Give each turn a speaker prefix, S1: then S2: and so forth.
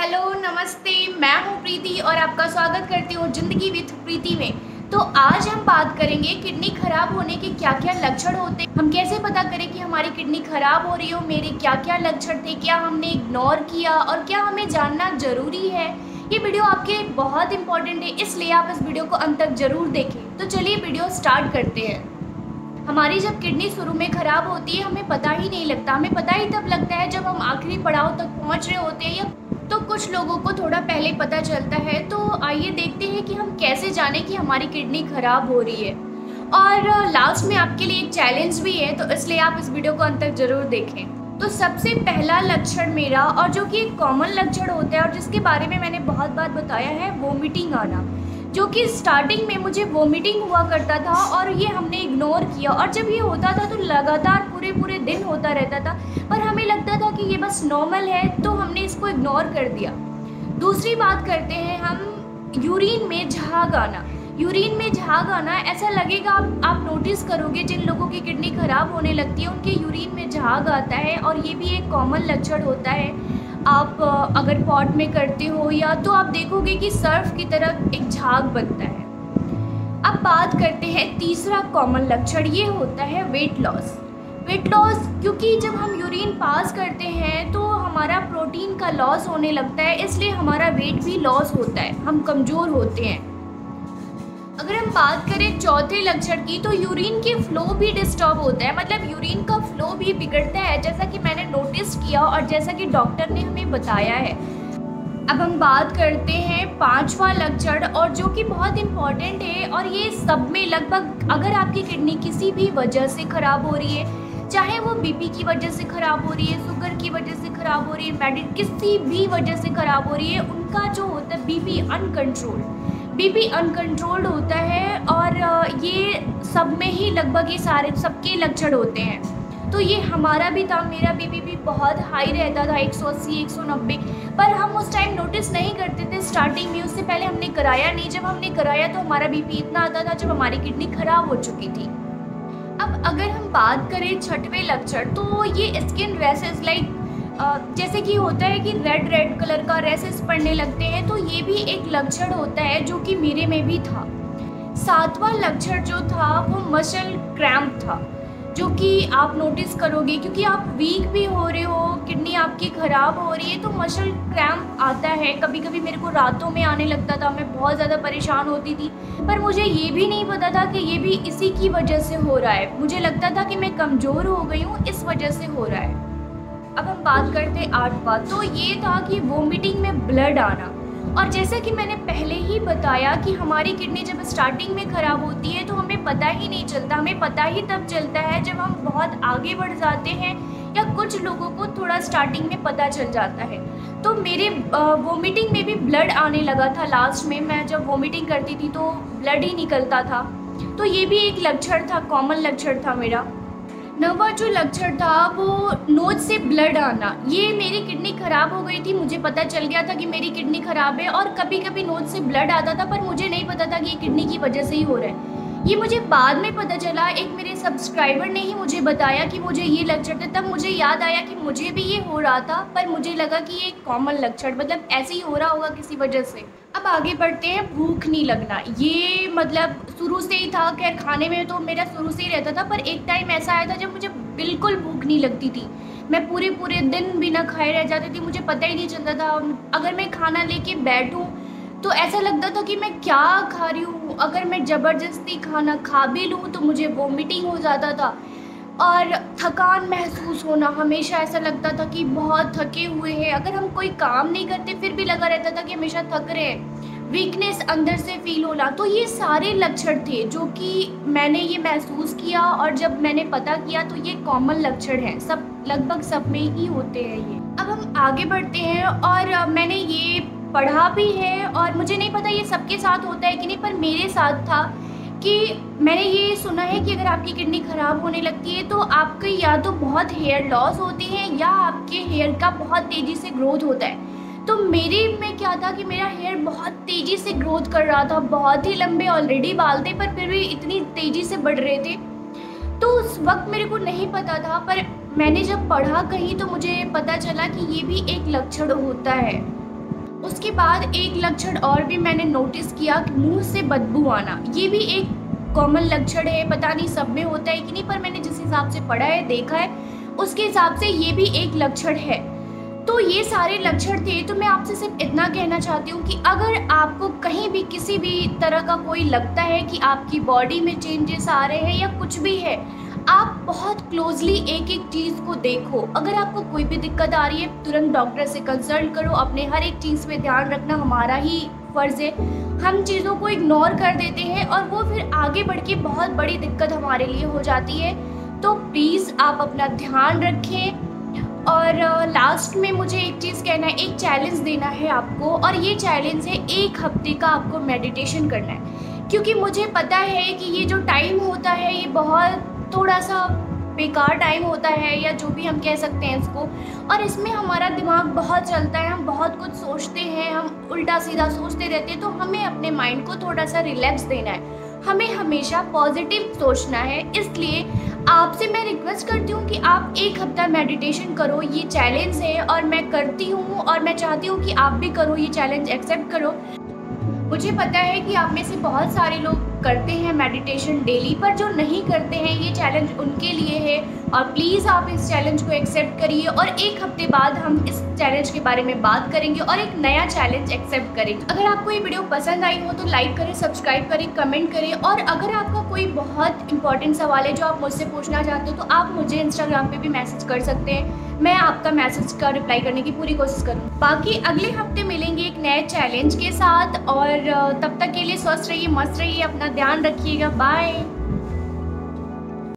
S1: Hello नमस्ते, मैं हूँ प्रीति और आपका स्वागत करती हूँ ज़िंदगी विद प्रीति में। तो आज हम बात करेंगे किडनी खराब होने के क्या क्या लक्षण होते हैं, हम कैसे पता करें कि हमारी किडनी खराब हो रही हो, मेरे क्या क्या लक्षण थे, क्या हमने इग्नोर किया और क्या हमें जानना ज़रूरी है। ये वीडियो आपके बहुत इंपॉर्टेंट है, इसलिए आप इस वीडियो को अंत तक ज़रूर देखें। तो चलिए वीडियो स्टार्ट करते हैं। हमारी जब किडनी शुरू में ख़राब होती है हमें पता ही नहीं लगता, हमें पता ही तब लगता है जब हम आखिरी पड़ाव तक पहुंच रहे होते हैं, या तो कुछ लोगों को थोड़ा पहले पता चलता है। तो आइए देखते हैं कि हम कैसे जानें कि हमारी किडनी ख़राब हो रही है। और लास्ट में आपके लिए एक चैलेंज भी है, तो इसलिए आप इस वीडियो को अंत तक ज़रूर देखें। तो सबसे पहला लक्षण मेरा, और जो कि एक कॉमन लक्षण होता है और जिसके बारे में मैंने बहुत बार बताया है, वोमिटिंग आना। जो कि स्टार्टिंग में मुझे वोमिटिंग हुआ करता था और ये हमने इग्नोर किया, और जब ये होता था तो लगातार पूरे दिन होता रहता था, पर हमें लगता था कि ये बस नॉर्मल है, तो हमने इसको इग्नोर कर दिया। दूसरी बात करते हैं हम, यूरिन में झाग आना। यूरिन में झाग आना, ऐसा लगेगा, आप नोटिस करोगे जिन लोगों की किडनी ख़राब होने लगती है उनके यूरिन में झाग आता है, और ये भी एक कॉमन लक्षण होता है। आप अगर पॉट में करते हो या तो आप देखोगे कि सर्फ की तरह एक झाग बनता है। अब बात करते हैं तीसरा कॉमन लक्षण, ये होता है वेट लॉस। वेट लॉस, क्योंकि जब हम यूरिन पास करते हैं तो हमारा प्रोटीन का लॉस होने लगता है, इसलिए हमारा वेट भी लॉस होता है, हम कमज़ोर होते हैं। अगर हम बात करें चौथे लक्षण की, तो यूरिन के फ्लो भी डिस्टर्ब होता है, मतलब यूरिन का फ्लो भी बिगड़ता है, जैसा कि मैंने नोटिस किया और जैसा कि डॉक्टर ने हमें बताया है। अब हम बात करते हैं पांचवा लक्षण, और जो कि बहुत इम्पॉर्टेंट है, और ये सब में लगभग, अगर आपकी किडनी किसी भी वजह से ख़राब हो रही है, चाहे वो बीपी की वजह से ख़राब हो रही है, शुगर की वजह से ख़राब हो रही है, किसी भी वजह से ख़राब हो रही है, उनका जो होता है बीपी अनकंट्रोल्ड होता है, और ये सब में ही लगभग ये सारे सबके लक्षण होते हैं। तो ये हमारा भी था, मेरा बीपी भी बहुत हाई रहता था, 180 190, पर हम उस टाइम नोटिस नहीं करते थे स्टार्टिंग में, उससे पहले हमने कराया नहीं। जब हमने कराया तो हमारा बीपी इतना आता था जब हमारी किडनी ख़राब हो चुकी थी। अब अगर हम बात करें छठवें लक्षण, तो ये स्किन रैशेस, लाइक जैसे कि होता है कि रेड कलर का रैशेस पड़ने लगते हैं, तो ये भी एक लक्षण होता है जो कि मेरे में भी था। सातवां लक्षण जो था वो मसल क्रैम्प था, जो कि आप नोटिस करोगे क्योंकि आप वीक भी हो रहे हो, किडनी आपकी ख़राब हो रही है, तो मसल क्रैम्प आता है। कभी कभी मेरे को रातों में आने लगता था, मैं बहुत ज़्यादा परेशान होती थी, पर मुझे ये भी नहीं पता था कि ये भी इसी की वजह से हो रहा है। मुझे लगता था कि मैं कमज़ोर हो गई हूँ, इस वजह से हो रहा है। अब हम बात करते हैं आठवां, तो ये था कि वोमिटिंग में ब्लड आना। और जैसा कि मैंने पहले ही बताया कि हमारी किडनी जब स्टार्टिंग में ख़राब होती है तो हमें पता ही नहीं चलता, हमें पता ही तब चलता है जब हम बहुत आगे बढ़ जाते हैं, या कुछ लोगों को थोड़ा स्टार्टिंग में पता चल जाता है। तो मेरे वोमिटिंग में भी ब्लड आने लगा था। लास्ट में मैं जब वोमिटिंग करती थी तो ब्लड ही निकलता था, तो ये भी एक लक्षण था, कॉमन लक्षण था मेरा। नवा जो लक्षण था वो नोज से ब्लड आना। ये मेरी किडनी ख़राब हो गई थी, मुझे पता चल गया था कि मेरी किडनी ख़राब है, और कभी कभी नोज से ब्लड आता था, पर मुझे नहीं पता था कि ये किडनी की वजह से ही हो रहा है। ये मुझे बाद में पता चला, एक मेरे सब्सक्राइबर ने ही मुझे बताया कि मुझे ये लक्षण थे, तब मुझे याद आया कि मुझे भी ये हो रहा था, पर मुझे लगा कि ये कॉमन लक्षण, मतलब ऐसे ही हो रहा होगा किसी वजह से। अब आगे बढ़ते हैं, भूख नहीं लगना। ये मतलब शुरू से ही था, खैर खाने में तो मेरा शुरू से ही रहता था, पर एक टाइम ऐसा आया था जब मुझे बिल्कुल भूख नहीं लगती थी, मैं पूरे दिन बिना खाए रह जाती थी, मुझे पता ही नहीं चलता था। अगर मैं खाना लेके बैठूं तो ऐसा लगता था कि मैं क्या खा रही हूँ, अगर मैं ज़बरदस्ती खाना खा भी लूँ तो मुझे वोमिटिंग हो जाता था, और थकान महसूस होना, हमेशा ऐसा लगता था कि बहुत थके हुए हैं। अगर हम कोई काम नहीं करते फिर भी लगा रहता था कि हमेशा थक रहे हैं, वीकनेस अंदर से फील होना। तो ये सारे लक्षण थे जो कि मैंने ये महसूस किया, और जब मैंने पता किया तो ये कॉमन लक्षण हैं, सब लगभग सब में ही होते हैं ये। अब हम आगे बढ़ते हैं, और मैंने ये पढ़ा भी है, और मुझे नहीं पता ये सबके साथ होता है कि नहीं, पर मेरे साथ था कि मैंने ये सुना है कि अगर आपकी किडनी ख़राब होने लगती है तो आपके या तो बहुत हेयर लॉस होते हैं, या आपके हेयर का बहुत तेज़ी से ग्रोथ होता है। तो मेरे में क्या था कि मेरा हेयर बहुत तेज़ी से ग्रोथ कर रहा था, बहुत ही लंबे ऑलरेडी बाल थे, पर फिर भी इतनी तेज़ी से बढ़ रहे थे। तो उस वक्त मेरे को नहीं पता था, पर मैंने जब पढ़ा कहीं तो मुझे पता चला कि ये भी एक लक्षण होता है। उसके बाद एक लक्षण और भी मैंने नोटिस किया कि मुंह से बदबू आना। ये भी एक कॉमन लक्षण है, पता नहीं सब में होता है कि नहीं, पर मैंने जिस हिसाब से पढ़ा है, देखा है, उसके हिसाब से ये भी एक लक्षण है। तो ये सारे लक्षण थे। तो मैं आपसे सिर्फ इतना कहना चाहती हूँ कि अगर आपको कहीं भी किसी भी तरह का कोई लगता है कि आपकी बॉडी में चेंजेस आ रहे हैं या कुछ भी है, आप बहुत क्लोजली एक एक चीज़ को देखो। अगर आपको कोई भी दिक्कत आ रही है, तुरंत डॉक्टर से कंसल्ट करो। अपने हर एक चीज़ पे ध्यान रखना हमारा ही फ़र्ज़ है। हम चीज़ों को इग्नोर कर देते हैं और वो फिर आगे बढ़ के बहुत बड़ी दिक्कत हमारे लिए हो जाती है। तो प्लीज़ आप अपना ध्यान रखें। और लास्ट में मुझे एक चीज़ कहना है, एक चैलेंज देना है आपको, और ये चैलेंज है 1 हफ्ते का आपको मेडिटेशन करना है। क्योंकि मुझे पता है कि ये जो टाइम होता है ये बहुत थोड़ा सा बेकार टाइम होता है, या जो भी हम कह सकते हैं इसको, और इसमें हमारा दिमाग बहुत चलता है, हम बहुत कुछ सोचते हैं, हम उल्टा सीधा सोचते रहते हैं। तो हमें अपने माइंड को थोड़ा सा रिलैक्स देना है, हमें हमेशा पॉजिटिव सोचना है। इसलिए आपसे मैं रिक्वेस्ट करती हूँ कि आप 1 हफ्ता मेडिटेशन करो। ये चैलेंज है और मैं करती हूँ, और मैं चाहती हूँ कि आप भी करो, ये चैलेंज एक्सेप्ट करो। मुझे पता है कि आप में से बहुत सारे लोग करते हैं मेडिटेशन डेली, पर जो नहीं करते हैं ये चैलेंज उनके लिए है। और प्लीज़ आप इस चैलेंज को एक्सेप्ट करिए, और 1 हफ्ते बाद हम इस चैलेंज के बारे में बात करेंगे और एक नया चैलेंज एक्सेप्ट करेंगे। अगर आपको ये वीडियो पसंद आई हो तो लाइक करें, सब्सक्राइब करें, कमेंट करें। और अगर आपका कोई बहुत इंपॉर्टेंट सवाल है जो आप मुझसे पूछना चाहते हो तो आप मुझे इंस्टाग्राम पे भी मैसेज कर सकते हैं। मैं आपका मैसेज का रिप्लाई करने की पूरी कोशिश करूँ। बाकी अगले हफ्ते मिलेंगे एक नए चैलेंज के साथ, और तब तक के लिए स्वस्थ रहिए, मस्त रहिए, अपना ध्यान रखिएगा। बाय।